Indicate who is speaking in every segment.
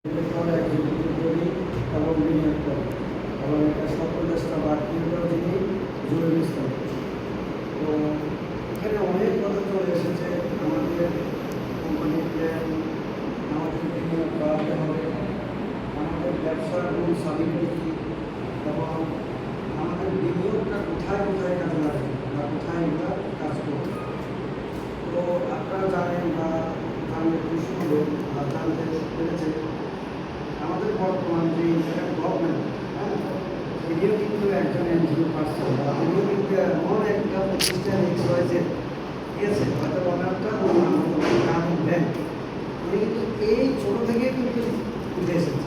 Speaker 1: করি এবং বিনিয়োগ করি এবং এটা সকল দেশটা বাড়তিও যিনি জরুরি স্তর। তো এখানে অনেক কথা চলে এসেছে। আমাদের কোম্পানির প্ল্যান, আমাদের বিনিয়োগ বাড়াতে হবে, আমাদের ব্যবসার মূল সাবিলিটি কী এবং আমাদের বিনিয়োগটা কোথায় কোথায় কাজে লাগবে বা কোথায় আমরা কাজ করব। তো আপনারা জানেন বা জানলে খুশি হবেন বা জানতে পেরেছেন আমাদের বর্তমান যে গভর্নমেন্ট, এটিও কিন্তু একজন এনজিও পার্সন বা এটিও কিন্তু এমন একটা প্রতিষ্ঠান হয়েছে, ঠিক আছে, হয়তো ওনারটা গ্রামীণ ব্যাংক, উনি কিন্তু এই ছোটো থেকে কিন্তু উঠে এসেছে,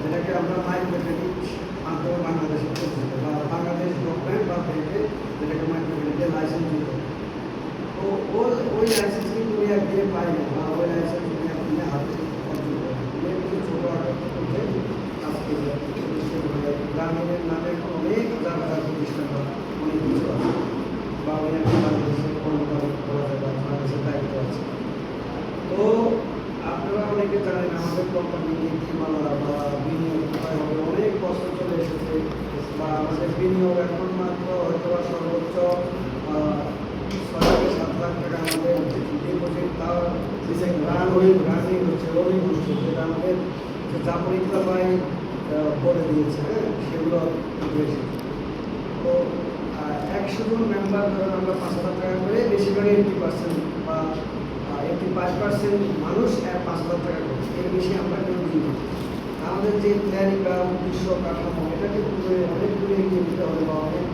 Speaker 1: যেটাকে আমরা মাইক্রো ক্রেডিট মাধ্যমে বাংলাদেশে চলছে বা বাংলাদেশ গভর্নমেন্ট বা ব্যাংকে যেটাকে মাইক্রো ক্রেডিটের লাইসেন্স দিতে। তো ওই লাইসেন্স কিন্তু উনি একদিনে পাই না বা ওই লাইসেন্স উনি একদিনে হাতে অর্জন করেন। ছোটো আকার করতে কাজ করবে গ্রামীণের নামে অনেক হাজার হাজার প্রতিষ্ঠান বা অনেক কিছু আছে বা অনেক বাংলাদেশের কর্মকারী করা যায় বা বাংলাদেশের দায়িত্ব আছে। তো আপনারা অনেকে জানেন আমাদের কোম্পানি নীতিমালা বা বিনিয়োগ হবে অনেক কষ্ট চলে এসেছে বা আমাদের বিনিয়োগ এখন মাত্র হয়তো সর্বোচ্চ 6 থেকে 7 লাখ টাকা আমাদের ডিপোজিট তার রানিং হচ্ছে রোলিং হচ্ছে, যেটা আমাদের যে জাপানিকরা ভাই বলে দিয়েছে, সেগুলো উঠে এসেছে। তো 100 জন মেম্বার ধরেন আমরা 5,000 টাকা করে, বেশিরভাগই 80% বা 85% মানুষ 5,000 টাকা করছে, এর বেশি আমরা কেউ দিই না। আমাদের যে প্ল্যানিং বা উদ্দেশ্য কাঠামো এটাকে অনেক দূরে এগিয়ে নিতে হবে বা অনেক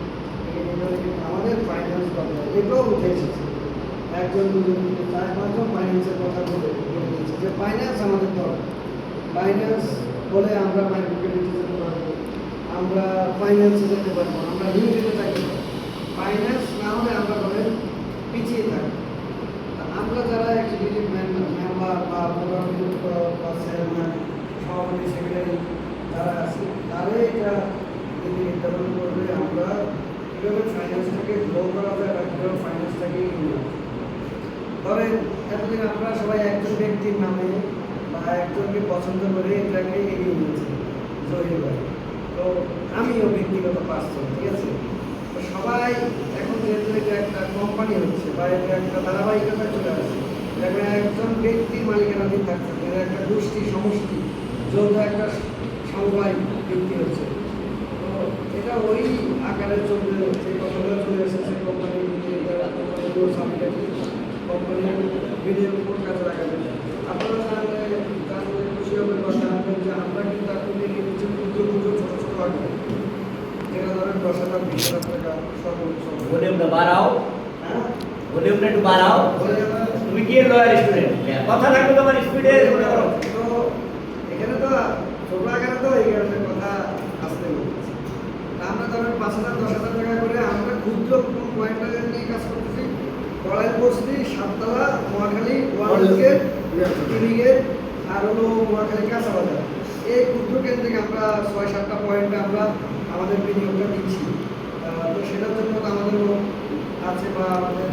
Speaker 1: আমাদের ফাইন্যান্স দরকার, এটাও উঠে এসেছে। একজন দুজন 4-5 ফাইন্যান্সের কথা বলে দিয়েছে যে ফাইন্যান্স আমাদের দরকার। ফাইন্যান্স বলে আমরা মাইক্রো ক্রেডিটে যেতে পারবো, আমরা ফাইন্যান্সে যেতে পারবো, আমরা লিমিটেডে থাকতে পারবো। ফাইন্যান্স না হলে আমরা ধরেন পিছিয়ে থাকবো। আমরা যারা এক্সিকিউটিভ মেম্বার বা বা চেয়ারম্যান, সভাপতি, সেক্রেটারি যারা আছে, তারাই এটা নির্ধারণ করবে আমরা কীভাবে ফাইন্যান্সটাকে গ্রো করা যায় বা কীভাবে ফাইন্যান্সটাকে ধরেন এতদিন আমরা সবাই একজন ব্যক্তির নামে বা একজনকে পছন্দ করে এটাকে এগিয়ে নিয়েছি জহির ভাই। তো আমিও ব্যক্তিগত পার্সন, ঠিক আছে। তো সবাই এখন যেহেতু এটা একটা কোম্পানি হচ্ছে বা এটা একটা ধারাবাহিকতা চলে আসছে, এখানে একজন ব্যক্তির মালিকানাধীন থাকছে, এটা একটা গোষ্ঠী সমষ্টি যৌথ একটা সমবায় ব্যক্তি হচ্ছে। তো এটা ওই আকারে চলবে, যে কথাগুলো চলে এসেছে কোম্পানি কোম্পানির বিনিয়োগ কোন কাজে লাগাবে। আপনারা জানলে খুশি হবেন বা জানবেন যে আমরা কিন্তু এখন কিছু ক্ষুদ্র ক্ষুদ্র ছোটো ছোটো আঁকবো, যেটা ধরেন 10,000 20,000 টাকা সর্বোচ্চ।
Speaker 2: ভলিউমটা বাড়াও,
Speaker 1: হ্যাঁ
Speaker 2: ভলিউমটা একটু বাড়াও। তুমি কি লয়ার স্টুডেন্ট, কথা থাকবে তোমার স্পিডে মনে করো।
Speaker 1: তো এখানে তো ছোট আকারে তো এই কারণে কথা আসতে বলতেছে। আমরা ধরেন 5,000 10,000 টাকা করে আমরা ক্ষুদ্র কোন পয়েন্টটা নিয়ে কাজ করতেছি। কড়াই বস্তি, সাততলা, মহাখালী, ওয়ার্ল্ডগেট, টিভিগেট আর হলো মহাখালী কাঁচা বাজার, এই ক্ষুদ্র কেন্দ্র থেকে আমরা 6-7টা পয়েন্টে আমরা আমাদের বিনিয়োগটা দিচ্ছি। তো সেটার জন্য তো আমাদের আছে বা আমাদের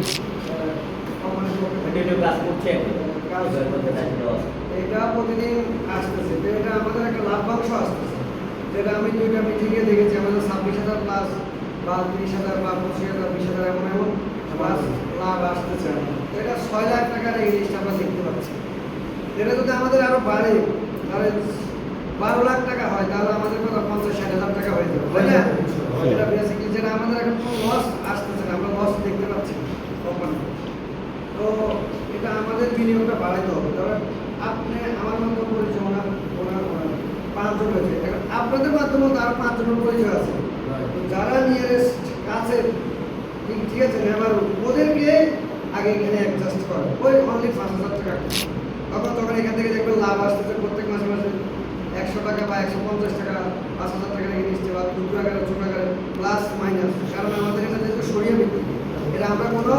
Speaker 1: কোম্পানির
Speaker 2: ক্লাস করছে
Speaker 1: কাজ এটা প্রতিদিন আসতেছে। তো এটা আমাদের একটা লাভ্যাংশ আসতেছে, যেটা আমি 2টা মিটিংয়ে দেখেছি। আমাদের 26,000 প্লাস বা 30,000 বা 25,000 20,000 এমন এমন লাভ আসতেছে। এটা 6 লাখ টাকার এই জিনিসটা আমরা দেখতে পাচ্ছি। এটা যদি আমাদের আরো বাড়ে, তাহলে 12 লাখ টাকা হয়, তাহলে আমাদের কথা 50-60,000 টাকা হয়ে যাবে, তাই না? এটা বেসিক্যালি যেটা আমাদের এখন কোনো লস আসতেছে না, আমরা লস দেখতে পাচ্ছি কোম্পানি। তো এটা আমাদের বিনিয়োগটা বাড়াইতে হবে। ধরেন আপনি আমার মতো পরিচয় ওনার 5 জন হয়েছে, এখন আপনাদের মাধ্যমে আরো 5 জনের পরিচয় আছে। যারা নিয়ারেস্ট কাছে, ঠিক আছে, এবার ওদেরকে আগে এখানে অ্যাডজাস্ট করে ওই অনলি 5,000 টাকা। তখন এখান থেকে দেখবেন লাভ আসতেছে প্রত্যেক মাসে মাসে 100 টাকা বা 150 টাকা 5,000 টাকা রেখে নিচ্ছে বা 2 টাকা ছোট টাকা প্লাস মাইনাস। কারণ আমাদের এখানে যেহেতু সরিয়ে বিক্রি, এটা আমরা কোনো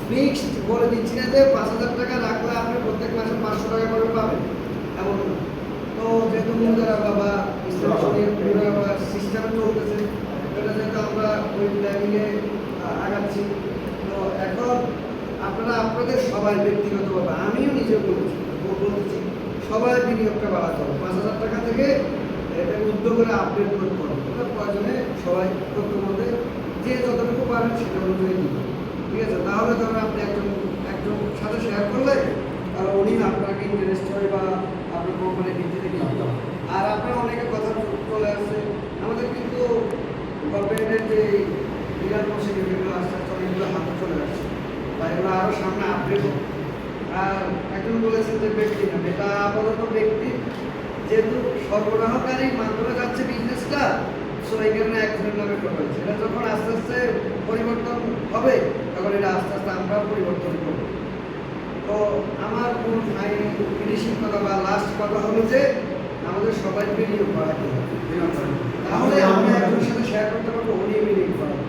Speaker 1: ফিক্সড বলে দিচ্ছি না যে 5,000 টাকা রাখলে আপনি প্রত্যেক মাসে 500 টাকা করে পাবেন, এমন না। তো যেহেতু মুদ্রা বা সিস্টেম চলতেছে, এটা যেহেতু আমরা ওই প্ল্যানিংয়ে আগাচ্ছি। তো এখন আপনারা আপনাদের সবাই ব্যক্তিগতভাবে, আমিও নিজে বলতেছি সবাই বিনিয়োগটা বাড়াতে হবে। 5,000 শুদ্ধ করে আপডেট করতে হবে। এটা প্রয়োজনে সবাই তথ্যের মধ্যে যে যতটুকু পারেন সেটা অনুযায়ী দিবেন, ঠিক আছে? তাহলে ধরুন আপনি একজন সাথে শেয়ার করলে আর উনি আপনাকে ইন্টারেস্ট হয় বা আপনার কোম্পানির ভিত্তিতে কিনতে। আর আপনার অনেকের কথা চলে আসছে, আমাদের কিন্তু গভর্নমেন্টের যে লিগাল প্রসিডিউর যেগুলো আসছে অনেকগুলো হাতে চলে আসছে, বা এগুলো আরও সামনে আপডেট হবে। আর একজন বলেছেন যে ব্যক্তি না, এটা আপাতত ব্যক্তি, যেহেতু সরবরাহকারীর মাধ্যমে যাচ্ছে বিজনেসটা, সো এই কারণে একজনের নামে করা হয়েছে। এটা যখন আস্তে আস্তে পরিবর্তন হবে তখন এটা আস্তে আস্তে আমরা পরিবর্তন করব। তো আমার মূল ফিনিশিং কথা বা লাস্ট কথা হলো যে আমাদের সবাই বিনিয়োগ বাড়াতে হবে, তাহলে আমরা একজনের সাথে শেয়ার করতে পারবো, উনি বিনিয়োগ বাড়াবো।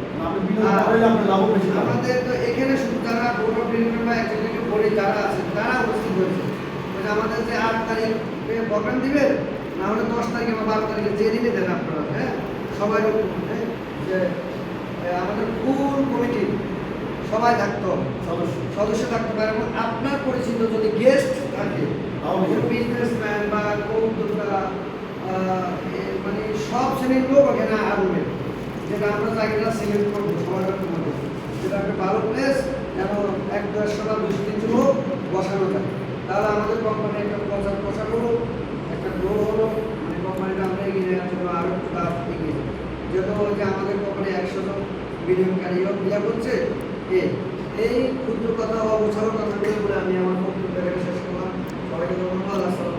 Speaker 1: আমাদের তো এখানে শুধু যারা বোর্ড অফ ডিরেক্টর বা এক্সিকিউটিভ বোর্ডে যারা আছেন তারা উপস্থিত হয়েছে। আমাদের যে 8 তারিখে প্রোগ্রাম দিবেন, না হলে 10 তারিখে বা 12 তারিখে যে দিনে দেন আপনারা, হ্যাঁ সবাই যে আমাদের ফুল কমিটি সবাই থাকতে হবে, সদস্য থাকতে পারে, এবং আপনার পরিচিত যদি গেস্ট থাকে, বিজনেসম্যান বা উদ্যোক্তা, মানে সব শ্রেণীর লোক ওখানে আসবে, যেটা আমরা জায়গাটা সিলেক্ট করবো সবার মধ্যে, যেটা একটা ভালো প্লেস, যেন 1-150 বা 200-300 লোক বসানো যায়। তাহলে আমাদের কোম্পানি একটা প্রচার হলো, একটা গ্রো হলো, মানে কোম্পানিটা আমরা এগিয়ে নেওয়ার জন্য আরও একটু লাভ এগিয়ে যাবো। যেহেতু যে আমাদের কোম্পানি 100 জন বিনিয়োগকারীও ক্রিয়া করছে, এই ক্ষুদ্র কথা বা গোছালো কথাগুলো বলে আমি আমার বক্তব্য শেষ করলাম। সবাইকে ধন্যবাদ। আসসালাম।